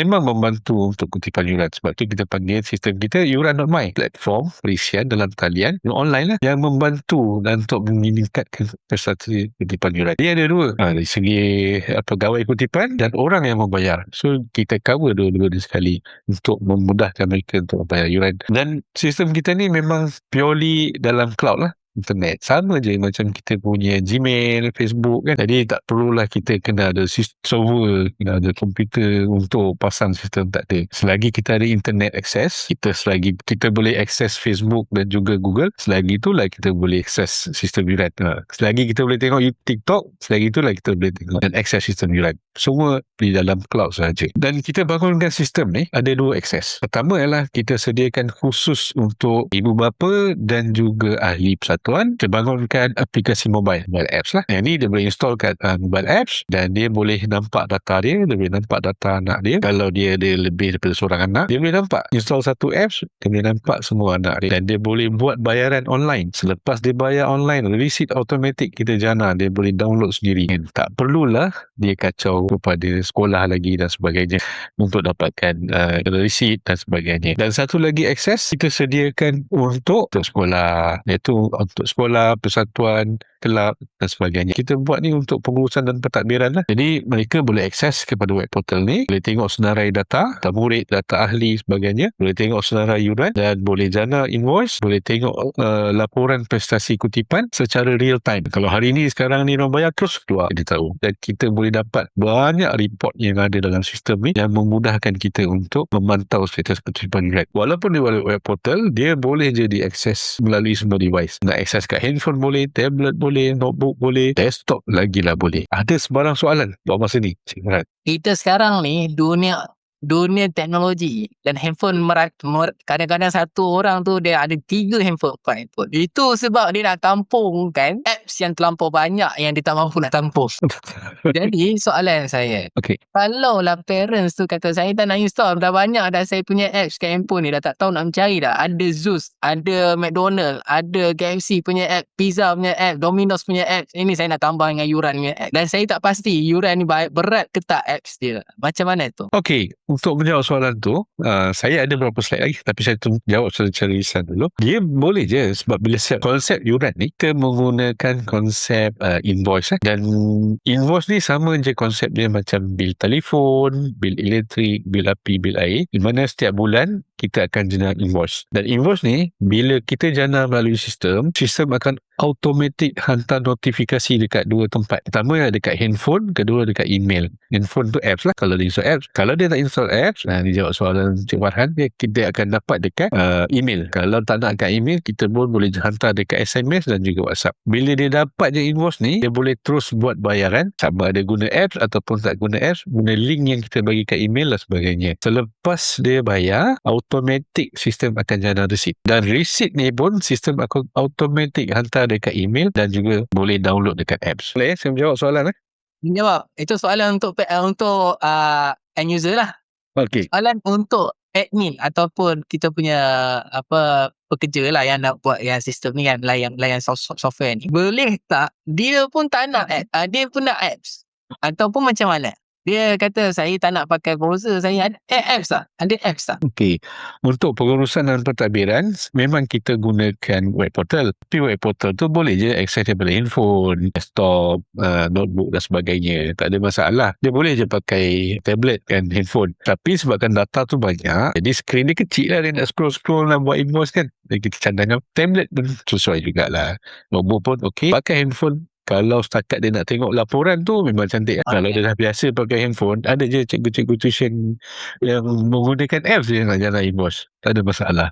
memang membantu untuk kutipan yuran. Sebab tu kita panggil sistem kita yuran.my, platform perisian dalam talian yang online lah, yang membantu dan untuk meningkatkan prestasi kutipan yuran. Dia ada dua, dari segi pegawai kutipan dan orang yang membayar. So kita cover dua-dua ni sekali untuk memudahkan mereka untuk membayar yuran. Dan sistem kita ni memang purely dalam cloud lah, internet. Sama je macam kita punya Gmail, Facebook kan. Jadi tak perlulah kita kena ada server, kena ada komputer untuk pasang sistem, tak ada. Selagi kita ada internet access, selagi kita boleh access Facebook dan juga Google, selagi itulah kita boleh access sistem yuran. Selagi kita boleh tengok TikTok, selagi itulah kita boleh tengok dan access sistem yuran. Semua di dalam cloud sahaja. Dan kita bangunkan sistem ni ada dua akses. Pertama ialah kita sediakan khusus untuk ibu bapa dan juga ahli persatuan. Kita bangunkan aplikasi mobile apps lah. Yang ni dia boleh install kat mobile apps dan dia boleh nampak data dia, dia boleh nampak data anak dia. Kalau dia ada lebih daripada seorang anak, dia boleh nampak. Install satu apps, dia boleh nampak semua anak dia. Dan dia boleh buat bayaran online. Selepas dia bayar online, receipt automatic kita jana, dia boleh download sendiri. Dan tak perlulah dia kacau kepada sekolah lagi dan sebagainya untuk dapatkan receipt dan sebagainya. Dan satu lagi akses kita sediakan untuk sekolah, iaitu untuk sekolah, persatuan, kelab dan sebagainya. Kita buat ni untuk pengurusan dan pentadbiran lah. Jadi mereka boleh akses kepada web portal ni, boleh tengok senarai data murid, data ahli sebagainya, boleh tengok senarai yuran dan boleh jana invoice, boleh tengok laporan prestasi kutipan secara real time. Kalau hari ni sekarang ni orang bayar terus keluar, dia tahu. Dan kita boleh dapat banyak report yang ada dalam sistem ni yang memudahkan kita untuk memantau status kutipan yuran. Walaupun di web portal, dia boleh je diakses melalui semua device. Nak akses kat handphone boleh, tablet boleh, notebook boleh, desktop lagilah boleh. Ada sebarang soalan buat masa ni, Cik Farhan? Kita sekarang ni dunia teknologi dan handphone kadang-kadang satu orang tu dia ada 3 handphone, 4 handphone. Itu sebab dia nak tampungkan apps yang terlampau banyak yang dia tak mampu nak tampung. Jadi soalan saya, kalau lah parents tu kata saya tak nak install, dah banyak dah saya punya apps kat handphone ni, dah tak tahu nak mencari dah. Ada Zeus, ada McDonald, ada KFC punya app, Pizza punya app, Domino's punya app. Ini saya nak tambah dengan yuran punya app. Dan saya tak pasti yuran ni berat ke tak apps dia. Macam mana tu? Untuk menjawab soalan tu, saya ada beberapa slide lagi, tapi saya jawab secara lisan dulu. Dia boleh je, sebab bila konsep yuran ni, kita menggunakan konsep invoice. Dan invoice ni sama je konsep dia macam bil telefon, bil elektrik, bil api, bil air, di mana setiap bulan kita akan jana invoice. Dan invoice ni, bila kita jana melalui sistem akan automatic hantar notifikasi dekat dua tempat. Pertama dekat handphone, kedua dekat email. Handphone tu apps lah, kalau dia install apps. Kalau dia tak install apps, dia jawab soalan Cik Farhan, kita akan dapat dekat email. Kalau tak nak kat email, kita pun boleh hantar dekat SMS dan juga WhatsApp. Bila dia dapat je invoice ni, dia boleh terus buat bayaran, sama ada guna apps ataupun tak guna apps, guna link yang kita bagi kat email dan sebagainya. Selepas dia bayar, automatic sistem akan jana receipt. Dan receipt ni pun sistem akan automatic hantar dekat email dan juga boleh download dekat apps. Boleh saya menjawab soalan? Menjawab. Itu soalan untuk end user lah. Soalan untuk admin ataupun kita punya pekerja lah yang nak buat yang sistem ni kan, layan software ni. Boleh tak dia pun tak nak dia pun nak apps ataupun macam mana? Dia kata saya tak nak pakai browser, saya ada apps tak? Ada apps tak? Untuk pengurusan dan pentadbiran, memang kita gunakan web portal. Tapi web portal tu boleh je akses daripada handphone, desktop, notebook dan sebagainya. Tak ada masalah. Dia boleh je pakai tablet dan handphone. Tapi sebabkan data tu banyak, jadi skrin dia kecil lah, dia nak scroll nak buat invoice kan. Jadi kita cadangkan tablet pun sesuai jugalah. Notebook pun pakai handphone. Kalau setakat dia nak tengok laporan tu memang cantik. Kalau dia dah biasa pakai handphone, ada je cikgu-cikgu tuition yang menggunakan apps dia nak jalan invoice. Tak ada masalah.